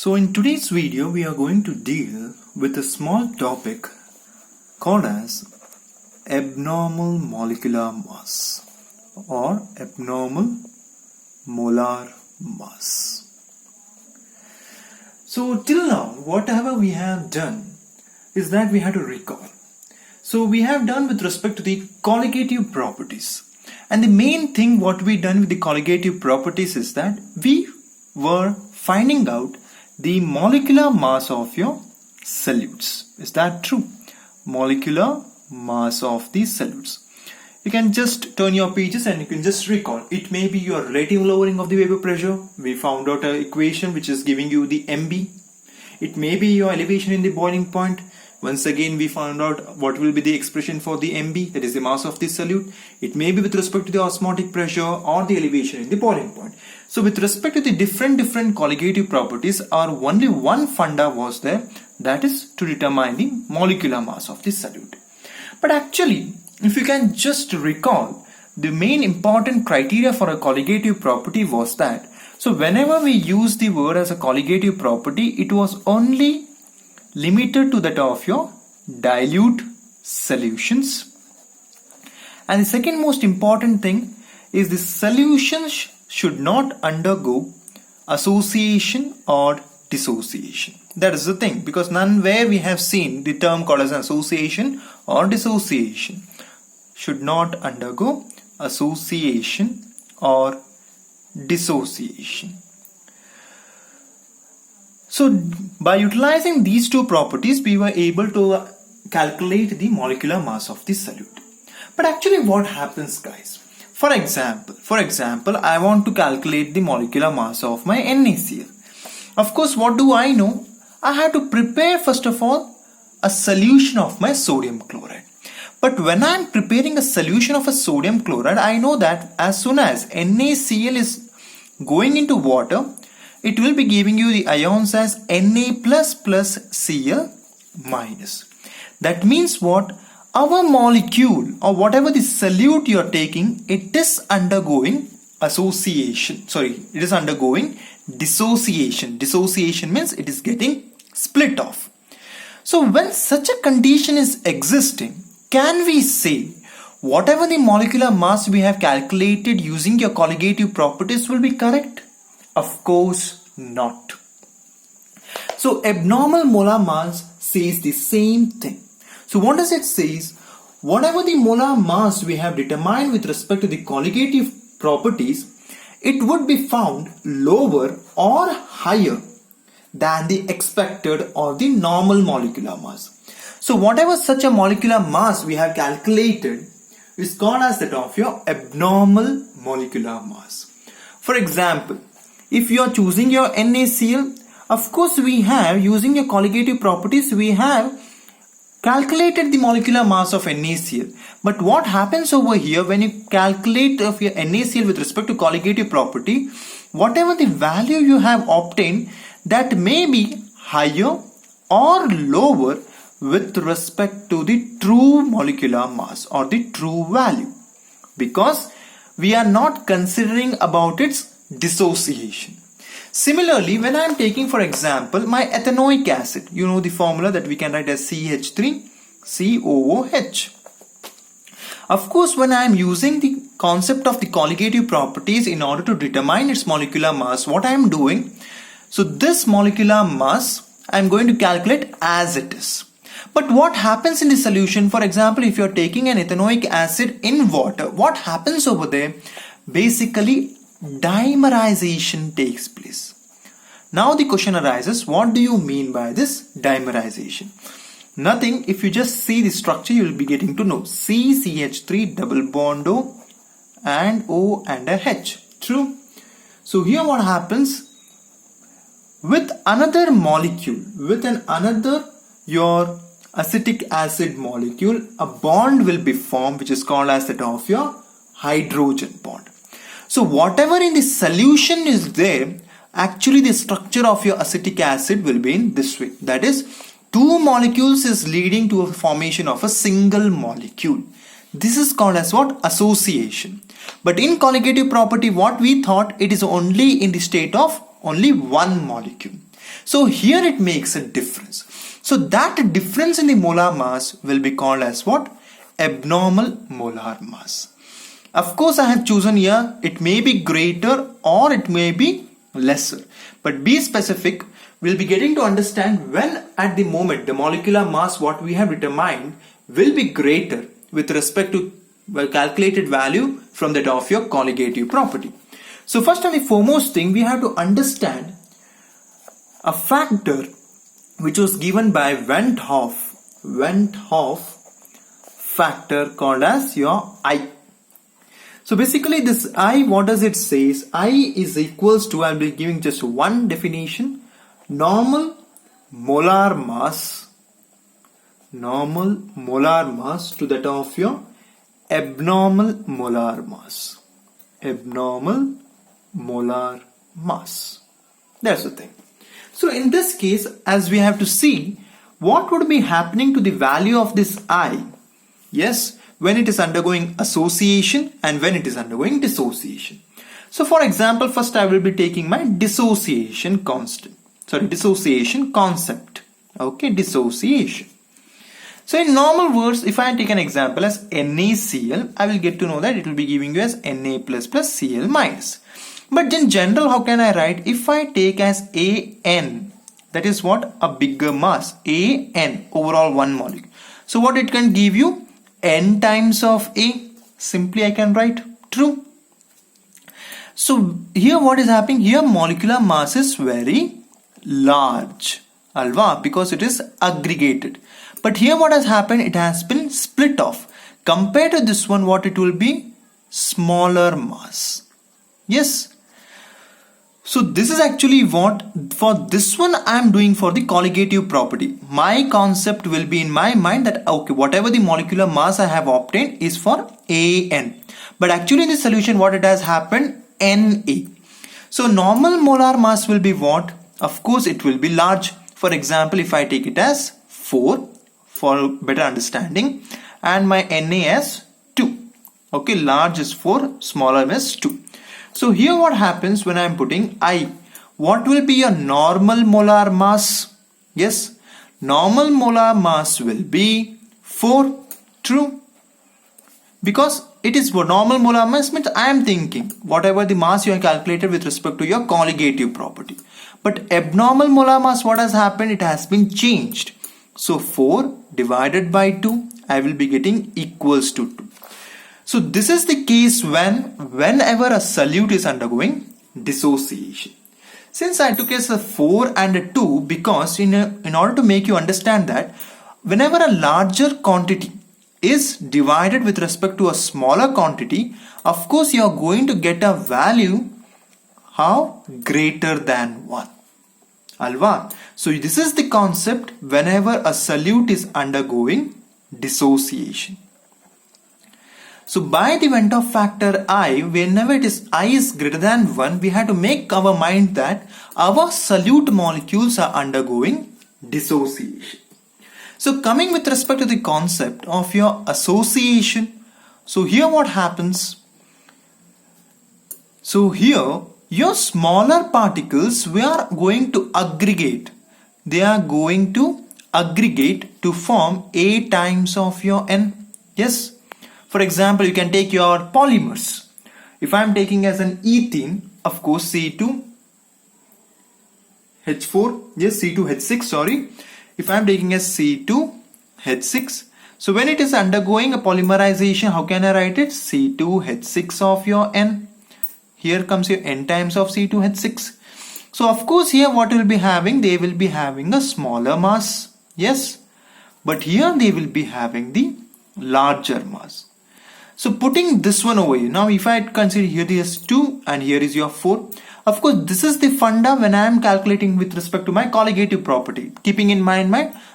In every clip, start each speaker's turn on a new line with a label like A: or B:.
A: So in today's video we are going to deal with a small topic called as abnormal molecular mass or abnormal molar mass. So till now whatever we have done is that we had to recall. So we have done with respect to the colligative properties, and the main thing what we done with the colligative properties is that we were finding out the molecular mass of your solutes. Is that true? Molecular mass of the solutes. You can just turn your pages and you can just recall. It may be your relative lowering of the vapor pressure. We found out an equation which is giving you the MB. It may be your elevation in the boiling point. Once again we found out what will be the expression for the MB, that is the mass of the solute. It may be with respect to the osmotic pressure or the elevation in the boiling point. So with respect to the different colligative properties, our only one funda was there, that is to determine the molecular mass of the solute. But actually, if you can just recall, the main important criteria for a colligative property was that, so whenever we use the word as a colligative property, it was only limited to that of your dilute solutions. And the second most important thing is the solutions should not undergo association or dissociation. That is the thing, because nowhere we have seen the term called as association or dissociation. Should not undergo association or dissociation. So by utilizing these two properties, we were able to calculate the molecular mass of the solute. But actually what happens, guys? For example, I want to calculate the molecular mass of my NaCl. Of course, what do I know? I have to prepare first of all a solution of my sodium chloride. But when I am preparing a solution of a sodium chloride, I know that as soon as NaCl is going into water, it will be giving you the ions as Na plus Cl minus. That means what? Our molecule or whatever the solute you are taking, it is undergoing association. It is undergoing dissociation. Dissociation means it is getting split off. So when such a condition is existing, can we say whatever the molecular mass we have calculated using your colligative properties will be correct? Of course not. So abnormal molar mass says the same thing. So what does it say? Whatever the molar mass we have determined with respect to the colligative properties, it would be found lower or higher than the expected or the normal molecular mass. So whatever such a molecular mass we have calculated is called as that of your abnormal molecular mass. For example, if you are choosing your NaCl, of course we have, using your colligative properties, we have calculated the molecular mass of NaCl. But what happens over here when you calculate of your NaCl with respect to colligative property, whatever the value you have obtained, that may be higher or lower with respect to the true molecular mass or the true value, because we are not considering about its dissociation. Similarly, when I am taking, for example, my ethanoic acid, you know the formula that we can write as CH3COOH. Of course, when I am using the concept of the colligative properties in order to determine its molecular mass, what I am doing, so this molecular mass I am going to calculate as it is. But what happens in the solution? For example, if you are taking an ethanoic acid in water, what happens over there? Basically, dimerization takes place. Now the question arises, what do you mean by this dimerization? Nothing. If you just see the structure, you will be getting to know. CH3 double bond O and O and a H. True. So here what happens? With another molecule, your acetic acid molecule, a bond will be formed which is called as that of your hydrogen bond. So whatever in the solution is there, actually the structure of your acetic acid will be in this way. That is, two molecules is leading to a formation of a single molecule. This is called as what? Association. But in colligative property, what we thought, it is only in the state of only one molecule. So here it makes a difference. So that difference in the molar mass will be called as what? Abnormal molar mass. Of course, I have chosen here, it may be greater or it may be lesser. But be specific, we'll be getting to understand when at the moment the molecular mass what we have determined will be greater with respect to calculated value from that of your colligative property. So first and the foremost thing, we have to understand a factor which was given by Van't Hoff factor called as your I. So basically this I, what does it say? I is equals to, I'll be giving just one definition, normal molar mass to that of your abnormal molar mass. Abnormal molar mass. That's the thing. So in this case, as we have to see, what would be happening to the value of this I? Yes, when it is undergoing association and when it is undergoing dissociation. So for example, first I will be taking my dissociation concept. Okay, dissociation. So in normal words, if I take an example as NaCl, I will get to know that it will be giving you as Na plus plus Cl minus. But in general, how can I write? If I take as An, that is what? A bigger mass. An, overall one molecule. So what it can give you? N times of A. Simply I can write true. So here what is happening? Here molecular mass is very large. Alva, because it is aggregated. But here what has happened? It has been split off. Compared to this one, what it will be? Smaller mass. Yes. So this is actually what for this one I am doing for the colligative property. My concept will be in my mind that okay, whatever the molecular mass I have obtained is for An. But actually in the solution what it has happened? Na. So normal molar mass will be what? Of course it will be large. For example, if I take it as 4 for better understanding and my Na as 2. Okay, large is 4, smaller is 2. So here what happens when I am putting I? What will be your normal molar mass? Yes, normal molar mass will be 4. True. Because it is normal molar mass means I am thinking whatever the mass you have calculated with respect to your colligative property. But abnormal molar mass, what has happened? It has been changed. So 4 divided by 2, I will be getting equals to 2. So this is the case whenever a solute is undergoing dissociation. Since I took as a 4 and a 2 because in order to make you understand that whenever a larger quantity is divided with respect to a smaller quantity, of course you are going to get a value how? Greater than 1. Alva. So this is the concept whenever a solute is undergoing dissociation. So by the Van't Hoff factor I, whenever it is I is greater than 1, we have to make our mind that our solute molecules are undergoing dissociation. So coming with respect to the concept of your association, so here what happens? So here your smaller particles we are going to aggregate. They are going to aggregate to form A times of your N. Yes. For example, you can take your polymers. If I am taking as an ethene, of course C2H4, yes C2H6, sorry. If I am taking as C2H6, so when it is undergoing a polymerization, how can I write it? C2H6 of your N. Here comes your N times of C2H6. So of course here what will be having? They will be having a smaller mass. Yes. But here they will be having the larger mass. So putting this one away, now if I consider here is 2 and here is your 4. Of course this is the funda when I am calculating with respect to my colligative property. Keeping in mind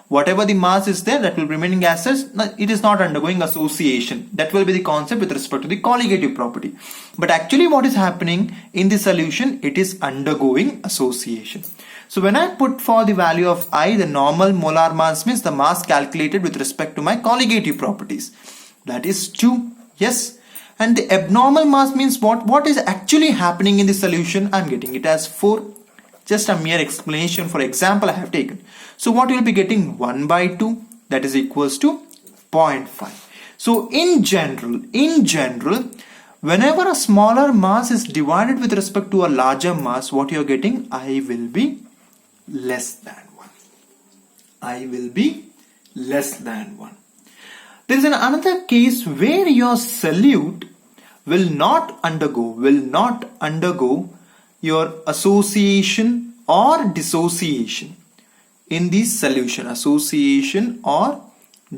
A: whatever the mass is there that will be remaining as such, it is not undergoing association. That will be the concept with respect to the colligative property. But actually what is happening in the solution, it is undergoing association. So when I put for the value of I, the normal molar mass means the mass calculated with respect to my colligative properties. That is 2. Yes. And the abnormal mass means what is actually happening in the solution? I'm getting it as 4. Just a mere explanation for example I have taken. So what you will be getting 1 by 2, that is equals to 0.5. So in general, whenever a smaller mass is divided with respect to a larger mass, what you are getting, I will be less than 1. I will be less than 1. There is another case where your solute will not undergo your association or dissociation in the solution. Association or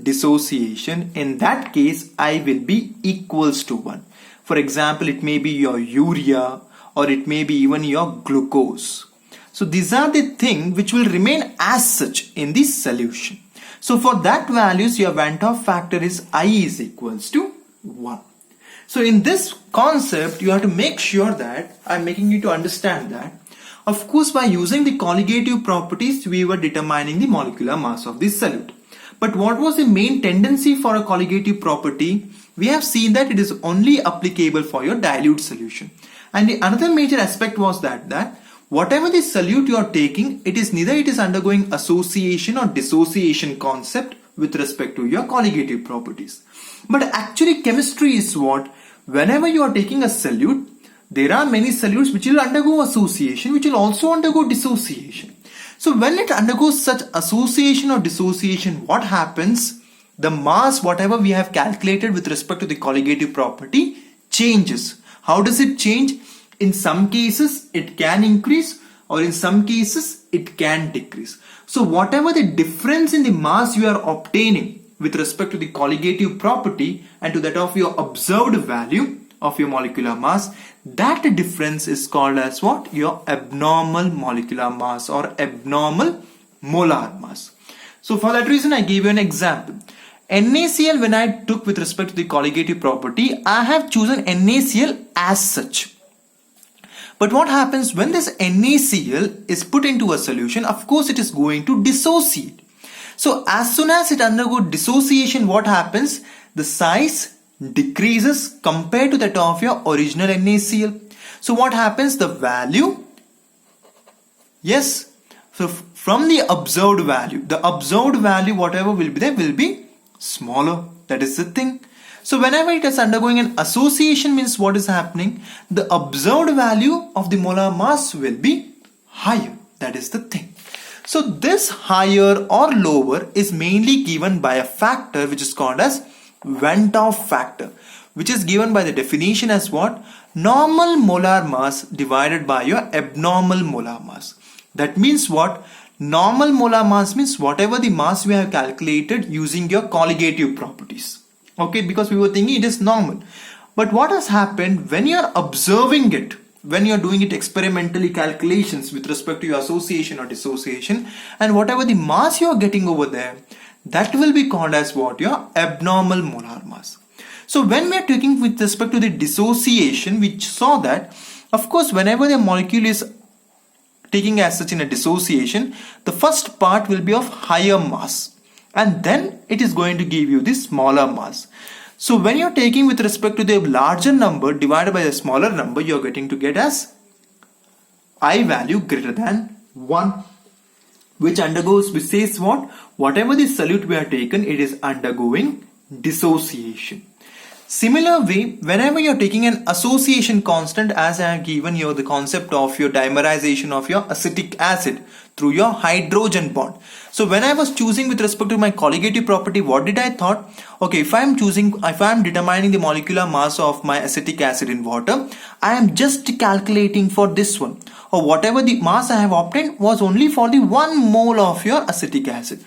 A: dissociation. In that case, I will be equals to 1. For example, it may be your urea or it may be even your glucose. So these are the things which will remain as such in the solution. So for that values, your Van 't Hoff factor is I is equals to 1. So in this concept, you have to make sure that I'm making you to understand that, of course, by using the colligative properties, we were determining the molecular mass of this solute. But what was the main tendency for a colligative property? We have seen that it is only applicable for your dilute solution. And the another major aspect was that whatever the solute you are taking, it is neither it is undergoing association or dissociation concept with respect to your colligative properties. But actually chemistry is what? Whenever you are taking a solute, there are many solutes which will undergo association, which will also undergo dissociation. So when it undergoes such association or dissociation, what happens? The mass, whatever we have calculated with respect to the colligative property, changes. How does it change? In some cases, it can increase, or in some cases, it can decrease. So whatever the difference in the mass you are obtaining with respect to the colligative property and to that of your observed value of your molecular mass, that difference is called as what? Your abnormal molecular mass or abnormal molar mass. So for that reason, I gave you an example. NaCl, when I took with respect to the colligative property, I have chosen NaCl as such. But what happens when this NaCl is put into a solution? Of course, it is going to dissociate. So as soon as it undergoes dissociation, what happens? The size decreases compared to that of your original NaCl. So what happens? The value, yes, so from the observed value whatever will be there will be smaller. That is the thing. So whenever it is undergoing an association, means what is happening? The observed value of the molar mass will be higher. That is the thing. So this higher or lower is mainly given by a factor which is called as Van 't Hoff factor, which is given by the definition as what? Normal molar mass divided by your abnormal molar mass. That means what? Normal molar mass means whatever the mass we have calculated using your colligative properties. Okay, because we were thinking it is normal. But what has happened when you are observing it, when you are doing it experimentally calculations with respect to your association or dissociation, and whatever the mass you are getting over there, that will be called as what? Your abnormal molar mass. So when we are taking with respect to the dissociation, we saw that, of course, whenever the molecule is taking as such in a dissociation, the first part will be of higher mass, and then it is going to give you the smaller mass. So when you are taking with respect to the larger number divided by the smaller number, you are getting to get as I value greater than 1, which says what? Whatever the solute we have taken, it is undergoing dissociation. Similar way, whenever you are taking an association constant, as I have given you the concept of your dimerization of your acetic acid through your hydrogen bond. So when I was choosing with respect to my colligative property, what did I thought? Okay, if I am determining the molecular mass of my acetic acid in water, I am just calculating for this one, or whatever the mass I have obtained was only for the 1 mole of your acetic acid.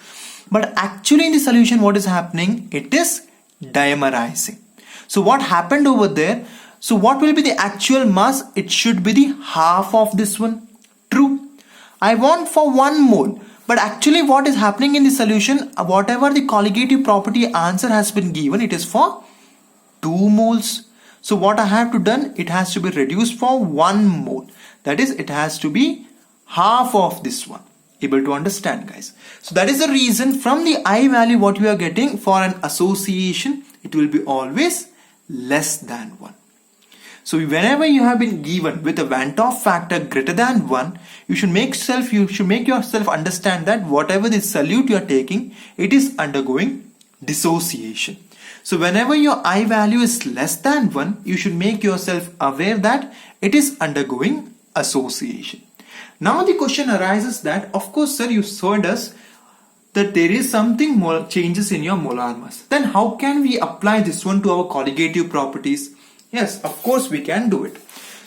A: But actually in the solution, what is happening? It is dimerizing. So what happened over there? So what will be the actual mass? It should be the half of this one. True. I want for 1 mole. But actually what is happening in the solution, whatever the colligative property answer has been given, it is for 2 moles. So what I have to done, it has to be reduced for 1 mole. That is, it has to be half of this one. Able to understand, guys? So that is the reason from the I value what we are getting for an association, it will be always less than 1. So whenever you have been given with a Van 't Hoff factor greater than 1, you should make yourself understand that whatever the solute you are taking, it is undergoing dissociation. So whenever your I value is less than 1, you should make yourself aware that it is undergoing association. Now the question arises that, of course sir, you showed us that there is something more changes in your molar mass. Then how can we apply this one to our colligative properties? Yes, of course we can do it.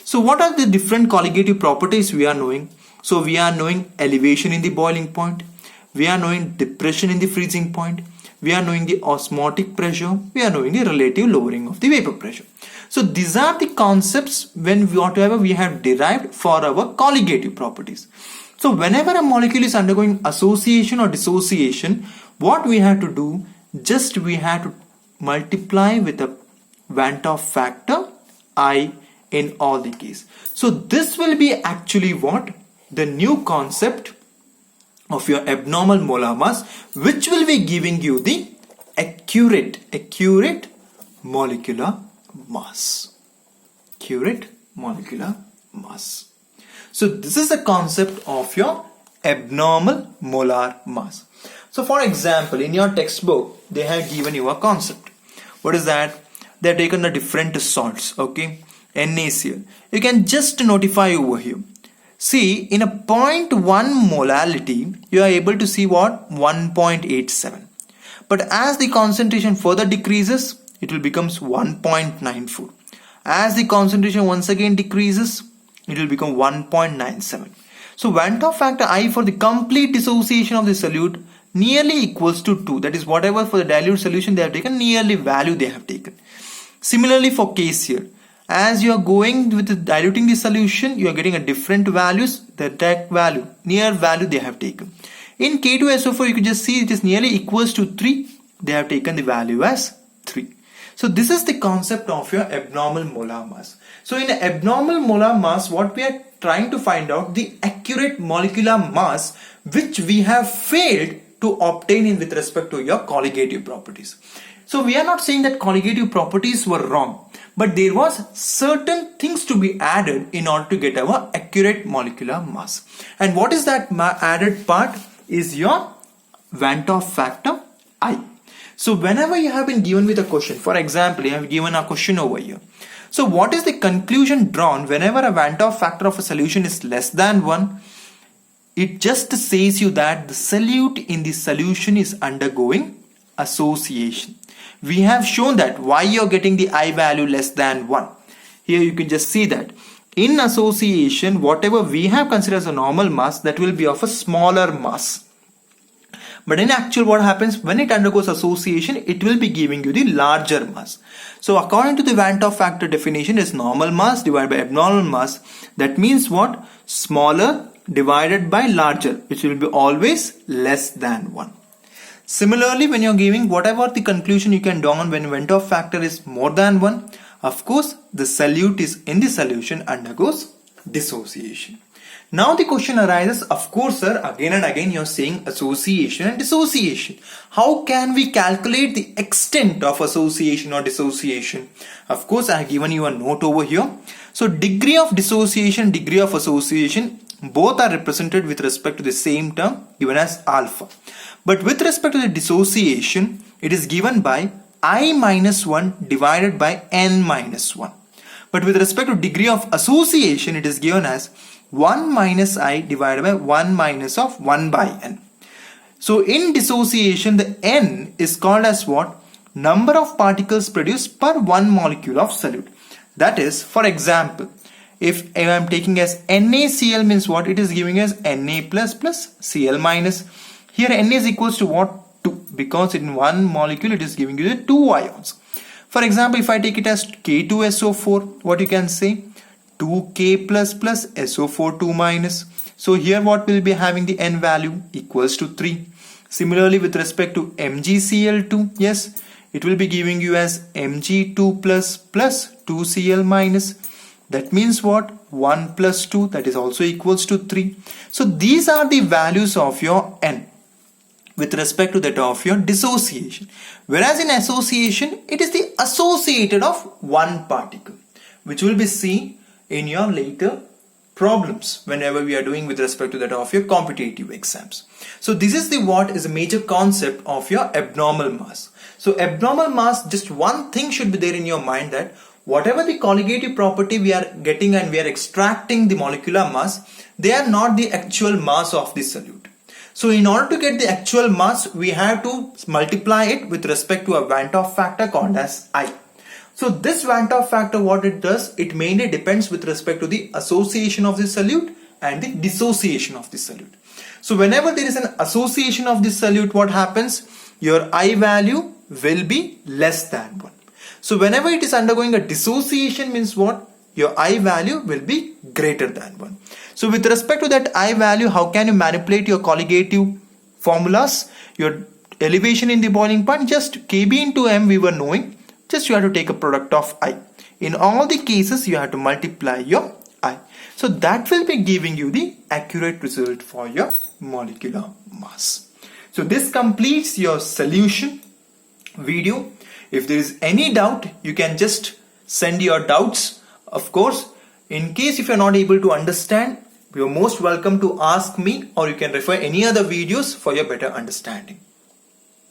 A: So what are the different colligative properties we are knowing? So we are knowing elevation in the boiling point. We are knowing depression in the freezing point. We are knowing the osmotic pressure. We are knowing the relative lowering of the vapor pressure. So these are the concepts whatever we have derived for our colligative properties. So whenever a molecule is undergoing association or dissociation, what we have to do, just we have to multiply with a Van 't Hoff factor I in all the case. So this will be actually what? The new concept of your abnormal molar mass, which will be giving you the accurate molecular mass. Accurate molecular mass. So this is the concept of your abnormal molar mass. So for example, in your textbook, they have given you a concept. What is that? They have taken the different salts, okay? NaCl. You can just notify over here. See, in a 0.1 molality, you are able to see what? 1.87. But as the concentration further decreases, it will become 1.94. As the concentration once again decreases, it will become 1.97. So Van 't Hoff factor I for the complete dissociation of the solute nearly equals to 2. That is whatever for the dilute solution they have taken, nearly value they have taken. Similarly for KCl, as you are going with the diluting the solution, you are getting a different values, the exact value, near value they have taken. In K2SO4, you can just see it is nearly equals to 3. They have taken the value as 3. So this is the concept of your abnormal molar mass. So in abnormal molar mass, what we are trying to find out the accurate molecular mass which we have failed to obtain in with respect to your colligative properties. So we are not saying that colligative properties were wrong, but there was certain things to be added in order to get our accurate molecular mass. And what is that added part is your Van 't Hoff factor I. So whenever you have been given with a question, for example, you have given a question over here. So what is the conclusion drawn whenever a Van 't Hoff factor of a solution is less than 1? It just says you that the solute in the solution is undergoing association. We have shown that why you're getting the I value less than 1. Here you can just see that in association, whatever we have considered as a normal mass, that will be of a smaller mass. But in actual, what happens when it undergoes association, it will be giving you the larger mass. So according to the Van 't Hoff factor definition, is normal mass divided by abnormal mass. That means what? Smaller divided by larger, which will be always less than 1. Similarly, when you're giving whatever the conclusion you can draw on when Van 't Hoff factor is more than 1, of course, the solute is in the solution undergoes dissociation. Now the question arises, of course sir, again and again you're saying association and dissociation. How can we calculate the extent of association or dissociation? Of course, I have given you a note over here. So degree of dissociation, degree of association, both are represented with respect to the same term given as alpha. But with respect to the dissociation, it is given by I minus 1 divided by n minus 1. But with respect to degree of association, it is given as 1 minus I divided by 1 minus of 1 by n. So in dissociation, the n is called as what? Number of particles produced per one molecule of solute. That is, for example, if I am taking as NaCl means what? It is giving us Na plus plus Cl minus. Here Na is equals to what? 2, because in one molecule it is giving you the 2 ions. For example, if I take it as K2SO4, what you can say? 2K plus plus SO4 2 minus. So here what will be having the n value? Equals to 3. Similarly, with respect to MgCl2, yes, it will be giving you as Mg2 plus plus 2Cl minus. That means what? 1 plus 2, that is also equals to 3. So these are the values of your n with respect to that of your dissociation. Whereas in association, it is the associated of one particle. which will be seen in your later problems whenever we are doing with respect to that of your competitive exams. So this is the what is a major concept of your abnormal mass. So abnormal mass, just one thing should be there in your mind, that whatever the colligative property we are getting and we are extracting the molecular mass, they are not the actual mass of the solute. So in order to get the actual mass, we have to multiply it with respect to a Van 't Hoff factor called as I. So this Van 't Hoff factor, what it does, it mainly depends with respect to the association of the solute and the dissociation of the solute. So whenever there is an association of the solute, what happens? Your I value will be less than 1. So whenever it is undergoing a dissociation, means what? Your I value will be greater than 1. So with respect to that I value, how can you manipulate your colligative formulas? Your elevation in the boiling point, just Kb into m we were knowing. Just you have to take a product of I. In all the cases, you have to multiply your I. So that will be giving you the accurate result for your molecular mass. So this completes your solution video. If there is any doubt, you can just send your doubts. Of course, in case if you are not able to understand, you are most welcome to ask me, or you can refer any other videos for your better understanding.